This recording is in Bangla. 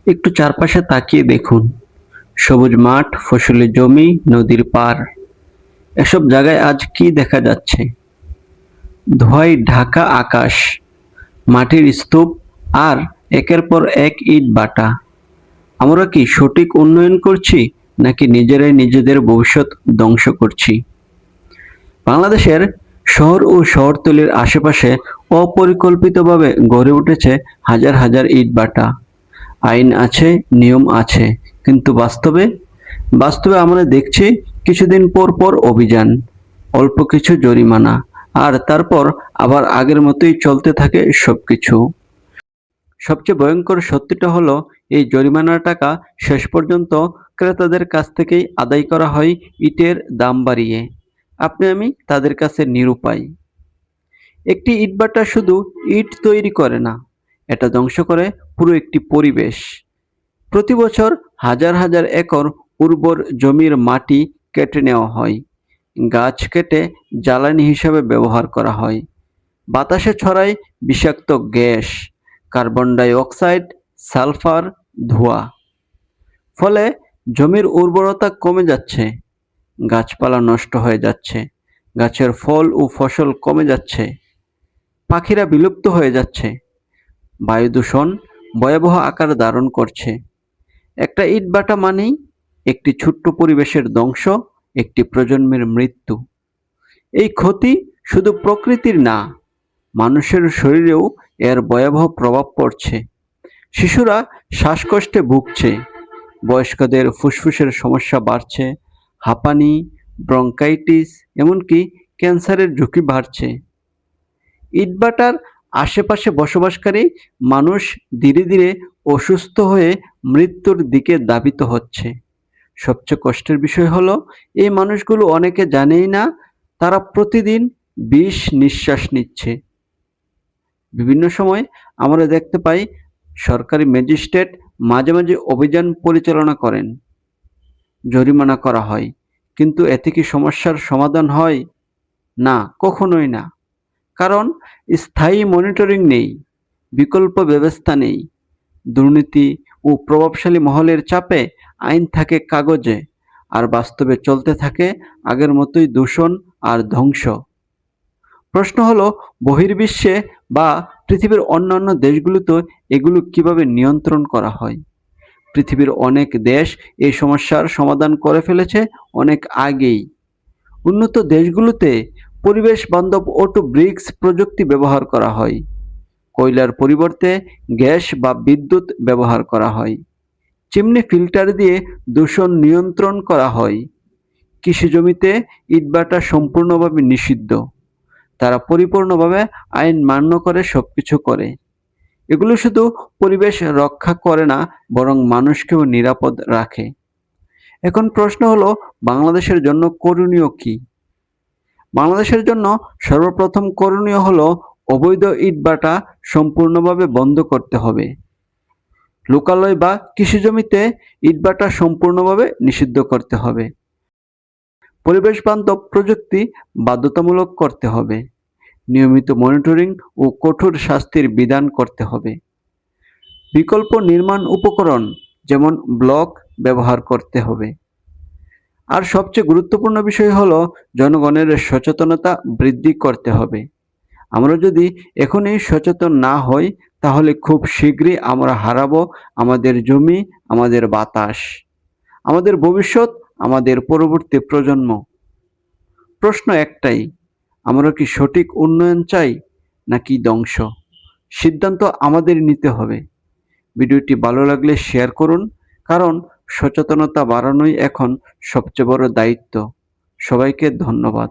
একটু চারপাশে তাকিয়ে দেখুন। সবুজ মাঠ, ফসলের জমি, নদীর পার। এসব জায়গায় আজ কি দেখা যাচ্ছে? ধোঁয়ায় ঢাকা আকাশ, মাটির স্তূপ আর একের পর এক ইট ভাটা। আমরা কি সঠিক উন্নয়ন করছি নাকি নিজেরাই নিজেদের ভবিষ্যৎ ধ্বংস করছি? বাংলাদেশের শহর ও শহরতলির আশেপাশে অপরিকল্পিতভাবে গড়ে উঠেছে হাজার হাজার ইটভাটা। আইন আছে, নিয়ম আছে, কিন্তু বাস্তবে আমরা দেখছি কিছুদিন পর পর অভিযান, অল্প কিছু জরিমানা, আর তারপর আবার আগের মতোই চলতে থাকে সবকিছু। সবচেয়ে ভয়ঙ্কর সত্যিটা হলো, এই জরিমানার টাকা শেষ পর্যন্ত ক্রেতাদের কাছ থেকেই আদায় করা হয় ইটের দাম বাড়িয়ে। আপনি আমি তাদের কাছে নিরুপায়। একটি ইটভাটা শুধু ইট তৈরি করে না, এটা ধ্বংস করে পুরো একটি পরিবেশ। প্রতি বছর হাজার হাজার একর উর্বর জমির মাটি কেটে নেওয়া হয়, গাছ কেটে জ্বালানি হিসেবে ব্যবহার করা হয়, বাতাসে ছড়ায় বিষাক্ত gas, carbon die oxide, sulphur, ধোঁয়া। ফলে জমির উর্বরতা কমে যাচ্ছে, গাছপালা নষ্ট হয়ে যাচ্ছে, গাছের ফল ও ফসল কমে যাচ্ছে, পাখিরা বিলুপ্ত হয়ে যাচ্ছে, বায়ু দূষণ ভয়াবহ আকার ধারণ করছে। একটা ইটভাটা মানেই একটি ছোট্ট পরিবেশের ধ্বংস, একটি প্রজন্মের মৃত্যু। এই ক্ষতি শুধু প্রকৃতির না, মানুষের শরীরেও এর ভয়াবহ প্রভাব পড়ছে। শিশুরা শ্বাসকষ্টে ভুগছে, বয়স্কদের ফুসফুসের সমস্যা বাড়ছে, হাঁপানি, ব্রঙ্কাইটিস, এমনকি ক্যান্সারের ঝুঁকি বাড়ছে। ইটভাটার আশেপাশে বসবাসকারী মানুষ ধীরে ধীরে অসুস্থ হয়ে মৃত্যুর দিকে ধাবিত হচ্ছে। সবচেয়ে কষ্টের বিষয় হলো, এই মানুষগুলো অনেকে জানেই না তারা প্রতিদিন বিষ নিঃশ্বাস নিচ্ছে। বিভিন্ন সময় আমরা দেখতে পাই সরকারি ম্যাজিস্ট্রেট মাঝে মাঝে অভিযান পরিচালনা করেন, জরিমানা করা হয়, কিন্তু এতে কি সমস্যার সমাধান হয়? না, কখনোই না। কারণ স্থায়ী মনিটরিং নেই, বিকল্প ব্যবস্থা নেই, দুর্নীতি ও প্রভাবশালী মহলের চাপে আইন থাকে কাগজে, আর বাস্তবে চলতে থাকে আগের মতোই দূষণ আর ধ্বংস। প্রশ্ন হলো, বহির্বিশ্বে বা পৃথিবীর অন্যান্য দেশগুলোতে এগুলো কিভাবে নিয়ন্ত্রণ করা হয়? পৃথিবীর অনেক দেশ এই সমস্যার সমাধান করে ফেলেছে অনেক আগেই। উন্নত দেশগুলোতে পরিবেশ বান্ধব অটো ব্রিক্স প্রযুক্তি ব্যবহার করা হয়, কয়লার পরিবর্তে গ্যাস বা বিদ্যুৎ ব্যবহার করা হয়, চিমনি ফিল্টার দিয়ে দূষণ নিয়ন্ত্রণ করা হয়। কৃষি জমিতে ইটভাটা সম্পূর্ণভাবে নিষিদ্ধ, তারা পরিপূর্ণভাবে আইন মান্য করে সবকিছু করে। এগুলো শুধু পরিবেশ রক্ষা করে না, বরং মানুষকেও নিরাপদ রাখে। এখন প্রশ্ন হলো, বাংলাদেশের জন্য করণীয় কি? বাংলাদেশের জন্য সর্বপ্রথম করণীয় হলো, অবৈধ ইটভাটা সম্পূর্ণভাবে বন্ধ করতে হবে। লোকালয় বা কৃষি জমিতে ইটভাটা সম্পূর্ণভাবে নিষিদ্ধ করতে হবে। পরিবেশ বান্ধব প্রযুক্তি বাধ্যতামূলক করতে হবে। নিয়মিত মনিটরিং ও কঠোর শাস্তির বিধান করতে হবে। বিকল্প নির্মাণ উপকরণ যেমন ব্লক ব্যবহার করতে হবে। আর সবচেয়ে গুরুত্বপূর্ণ বিষয় হলো, জনগণের সচেতনতা বৃদ্ধি করতে হবে। আমরা যদি এখনই সচেতন না হই, তাহলে খুব শীঘ্রই আমরা হারাবো আমাদের জমি, আমাদের বাতাস, আমাদের ভবিষ্যৎ, আমাদের পরবর্তী প্রজন্ম। প্রশ্ন একটাই, আমরা কি সঠিক উন্নয়ন চাই নাকি ধ্বংস? সিদ্ধান্ত আমাদের নিতে হবে। ভিডিওটি ভালো লাগলে শেয়ার করুন, কারণ সচেতনতা বাড়ানোই এখন সবচেয়ে বড় দায়িত্ব। সবাইকে ধন্যবাদ।